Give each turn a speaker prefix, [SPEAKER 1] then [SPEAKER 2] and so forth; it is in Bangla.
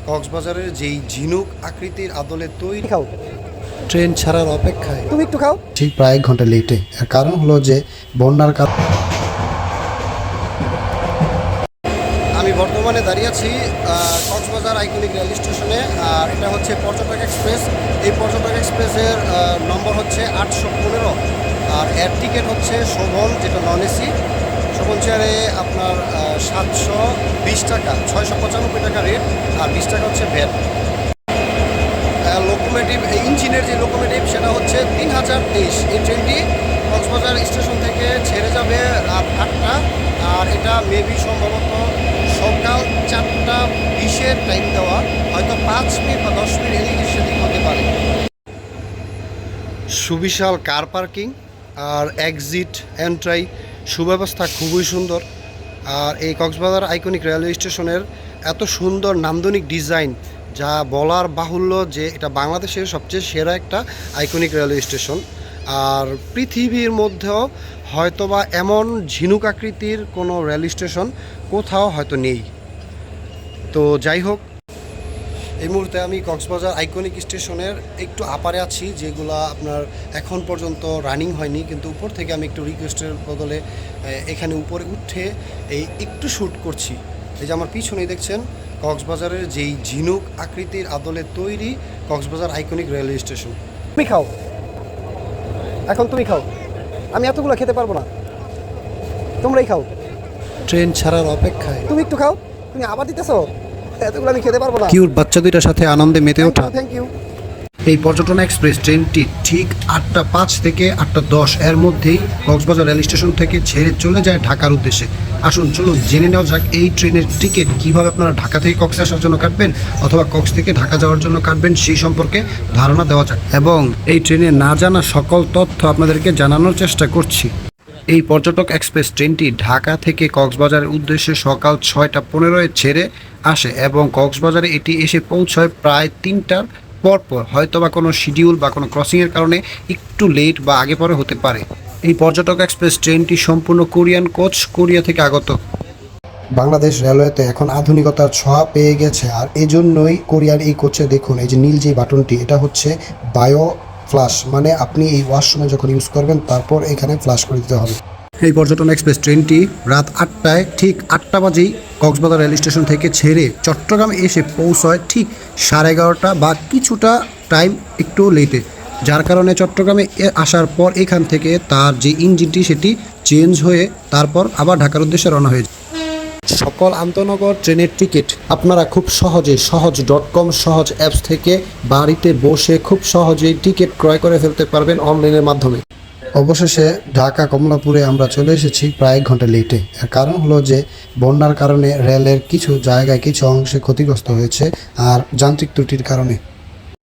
[SPEAKER 1] কক্সবাজারের যেই ঝিনুক আকৃতির আদলে তৈরি
[SPEAKER 2] খাও
[SPEAKER 1] ট্রেন ছাড়ার অপেক্ষায়
[SPEAKER 2] তুমি একটু খাও।
[SPEAKER 1] ঠিক প্রায় 1 ঘন্টা লেটে। এর কারণ হলো যে বন্যার কারণে আমি বর্তমানে দাঁড়িয়ে আছি কক্সবাজার আইকনিক রেল স্টেশনে। আর এটা হচ্ছে পর্যটক এক্সপ্রেস। এই পর্যটক এক্সপ্রেসের নম্বর হচ্ছে 815। আর এর টিকিট হচ্ছে শোভন, যেটা নন এসি। শোভন চেয়ারে আপনার 720 টাকা, 695 টাকা রেট, আর 20 টাকা হচ্ছে ভ্যাট। লোকোমেটিভ ইঞ্জিনের যে লোকোমেটিভ সেটা হচ্ছে 3023। এই ট্রেনটি কক্সবাজার স্টেশন থেকে ছেড়ে যাবে রাত 8টা। আর এটা মেবি সম্ভবত সকাল 4:20 টাইম দেওয়া, হয়তো 5 মিনিট বা 10 মিনিট এদিকে সেদিক হতে পারে। সুবিশাল কার পার্কিং আর এক্সিট এন্ট্রাই সুব্যবস্থা খুবই সুন্দর। আর এই কক্সবাজার আইকনিক রেলওয়ে স্টেশনের এত সুন্দর নান্দনিক ডিজাইন, যা বলার বাহুল্য যে এটা বাংলাদেশের সবচেয়ে সেরা একটা আইকনিক রেলওয়ে স্টেশন। আর পৃথিবীর মধ্যেও হয়তোবা এমন ঝিনুক আকৃতির কোনো রেল স্টেশন কোথাও হয়তো নেই। তো যাই হোক, এই মুহূর্তে আমি কক্সবাজার আইকনিক স্টেশনের একটু আপারে আছি, যেগুলো আপনার এখন পর্যন্ত রানিং হয়নি, কিন্তু উপর থেকে আমি একটু রিকোয়েস্টের বদলে এখানে উপরে উঠে একটু শ্যুট করছি। এই যে আমার পিছনেই দেখছেন কক্সবাজারের যেই ঝিনুক আকৃতির আদলে তৈরি কক্সবাজার আইকনিক রেলওয়ে স্টেশন।
[SPEAKER 2] তুমি খাও, এখন তুমি খাও, আমি এতগুলো খেতে পারবো না, তোমরাই খাও।
[SPEAKER 1] ট্রেন ছাড়ার অপেক্ষায়
[SPEAKER 2] তুমি একটু খাও, তুমি আবার দিতেছো, এতগুলো আমি খেতে পারবো না।
[SPEAKER 1] কিউট বাচ্চা দুইটার সাথে আনন্দে মেতে ওঠা।
[SPEAKER 2] Thank you.
[SPEAKER 1] এই পর্যটন এক্সপ্রেস ট্রেনটি ঠিক 8:05 থেকে 8:10 এর মধ্যেই কক্সবাজার রেল স্টেশন থেকে ছেড়ে চলে যায় ঢাকার উদ্দেশ্যে। আসুন চলুন জেনে নেওয়া যাক এই ট্রেনের টিকিট কীভাবে আপনারা ঢাকা থেকে কক্সে আসার জন্য কাটবেন অথবা কক্স থেকে ঢাকা যাওয়ার জন্য কাটবেন, সেই সম্পর্কে ধারণা দেওয়া যাক। এবং এই ট্রেনে না জানা সকল তথ্য আপনাদেরকে জানানোর চেষ্টা করছি। এই পর্যটক এক্সপ্রেস ট্রেনটি ঢাকা থেকে কক্সবাজারের উদ্দেশ্যে সকাল 6:15 ছেড়ে আসে এবং কক্সবাজারে এটি এসে পৌঁছয় প্রায় 3টার পরপর। হয়তোবা কোনো শিডিউল বা কোনো ক্রসিংয়ের কারণে একটু লেট বা আগে পরে হতে পারে। এই পর্যটক এক্সপ্রেস ট্রেনটি সম্পূর্ণ কোরিয়ান কোচ, কোরিয়া থেকে আগত। বাংলাদেশ রেলওয়েতে এখন আধুনিকতার ছোঁয়া পেয়ে গেছে, আর এজন্যই কোরিয়ার এই কোচে দেখুন এই যে নীল যে বাটনটি, এটা হচ্ছে বায়ো ফ্লাশ, মানে আপনি এই ওয়াশরুমে যখন ইউজ করবেন তারপর এখানে ফ্লাশ করে দিতে হবে। এই পর্যটন এক্সপ্রেস ট্রেনটি রাত 8টায় ঠিক 8টা বাজেই কক্সবাজার রেল স্টেশন থেকে ছেড়ে চট্টগ্রামে এসে পৌঁছয় ঠিক 11:30 বা কিছুটা টাইম একটু লেটে, যার কারণে চট্টগ্রামে আসার পর এখান থেকে তার যে ইঞ্জিনটি সেটি চেঞ্জ হয়ে তারপর আবার ঢাকার উদ্দেশ্যে রওনা হয়েছে। সকল আন্তনগর ট্রেনের টিকিট আপনারা খুব সহজে সহজ.com সহজ অ্যাপস থেকে বাড়িতে বসে খুব সহজেই টিকিট ক্রয় করে ফেলতে পারবেন অনলাইনের মাধ্যমে। অবশেষে ঢাকা কমলাপুরে আমরা চলে এসেছি প্রায় 1 ঘন্টা লেটে। এর কারণ হলো যে বন্যার কারণে রেলের কিছু জায়গায় কিছু অংশে ক্ষতিগ্রস্ত হয়েছে আর যান্ত্রিক ত্রুটির কারণে।